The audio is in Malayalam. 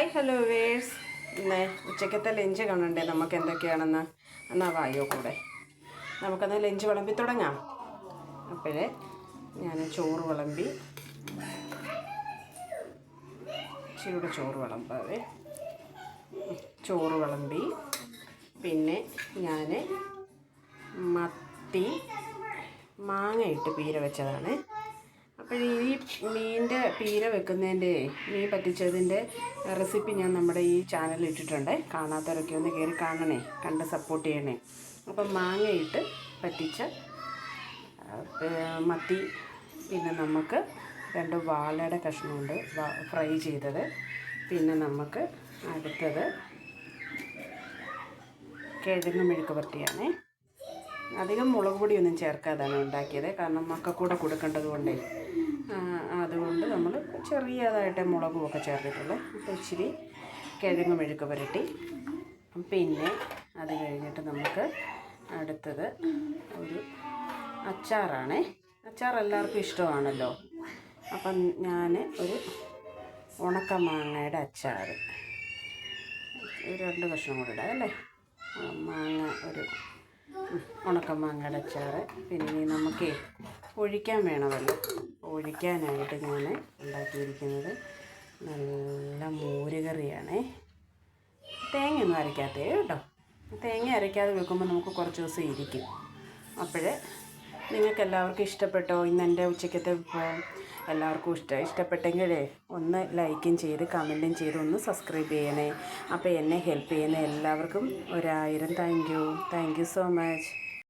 Hi hello verse. ഇന്ന് ഉച്ചക്കത്തെ ലഞ്ച് കാണണ്ടേ നമുക്ക് എന്തൊക്കെയാണെന്ന്. എന്നാ വായോ കൂടെ നമുക്കന്ന് ലഞ്ച് വിളമ്പി തുടങ്ങാം. അപ്പോഴേ ഞാൻ ചോറ് വിളമ്പി ഇച്ചിരിയുടെ ചോറ് വിളമ്പാവേ. ചോറ് വിളമ്പി പിന്നെ ഞാൻ മത്തി മാങ്ങയിട്ട് പീര വെച്ചതാണ്. അപ്പോൾ ഈ മീനിൻ്റെ പീര വെക്കുന്നതിൻ്റെ മീൻ പറ്റിച്ചതിൻ്റെ റെസിപ്പി ഞാൻ നമ്മുടെ ഈ ചാനലിൽ ഇട്ടിട്ടുണ്ട്. കാണാത്തവരൊക്കെ ഒന്ന് കയറി കാണണേ, കണ്ട് സപ്പോർട്ട് ചെയ്യണേ. അപ്പം മാങ്ങയിട്ട് പറ്റിച്ച മത്തി, പിന്നെ നമുക്ക് 2 വാളയുടെ കഷ്ണമുണ്ട് ഫ്രൈ ചെയ്തത്, പിന്നെ നമുക്ക് അടുത്തത് കിഴങ്ങ് മെഴുക്ക് പുരട്ടിയാണ്. അധികം മുളക് പൊടിയൊന്നും ചേർക്കാതാണ് ഉണ്ടാക്കിയത്, കാരണം മക്കൾക്കൂടെ കൊടുക്കേണ്ടത് കൊണ്ടേ. അതുകൊണ്ട് നമ്മൾ ചെറിയതായിട്ട് മുളകും ഒക്കെ ചേർത്തിട്ടുള്ളൂ. അപ്പോൾ ഇച്ചിരി കിഴങ്ങ് മെഴുക്ക് പുരട്ടി. പിന്നെ അത് കഴിഞ്ഞിട്ട് നമുക്ക് അടുത്തത് ഒരു അച്ചാറാണ്. അച്ചാർ എല്ലാവർക്കും ഇഷ്ടമാണല്ലോ. അപ്പം ഞാൻ ഒരു ഉണക്കമാങ്ങയുടെ അച്ചാർ, 2 കഷ്ണം കൂടെ ഇടാം അല്ലേ. മാങ്ങ ഒരു ഉണക്കമാങ്ങയുടെ അച്ചാർ. പിന്നെ നമുക്ക് ഒഴിക്കാൻ വേണമല്ലോ. ഒഴിക്കാനായിട്ട് ഞാൻ ഉണ്ടാക്കിയിരിക്കുന്നത് നല്ല മോരുകറിയാണ്. തേങ്ങയൊന്നും അരയ്ക്കാത്തേ കേട്ടോ. തേങ്ങ അരയ്ക്കാതെ വെക്കുമ്പോൾ നമുക്ക് കുറച്ച് ദിവസം ഇരിക്കും. അപ്പോഴേ നിങ്ങൾക്ക് എല്ലാവർക്കും ഇഷ്ടപ്പെട്ടോ ഇന്ന് എൻ്റെ ഉച്ചക്കത്തെ വിഭവം? എല്ലാവർക്കും ഇഷ്ടപ്പെട്ടെങ്കിലേ ഒന്ന് ലൈക്കും ചെയ്ത് കമൻറ്റും ചെയ്ത് ഒന്ന് സബ്സ്ക്രൈബ് ചെയ്യണേ. അപ്പോൾ എന്നെ ഹെൽപ്പ് ചെയ്യുന്ന എല്ലാവർക്കും 1000 താങ്ക് യു സോ മച്ച്.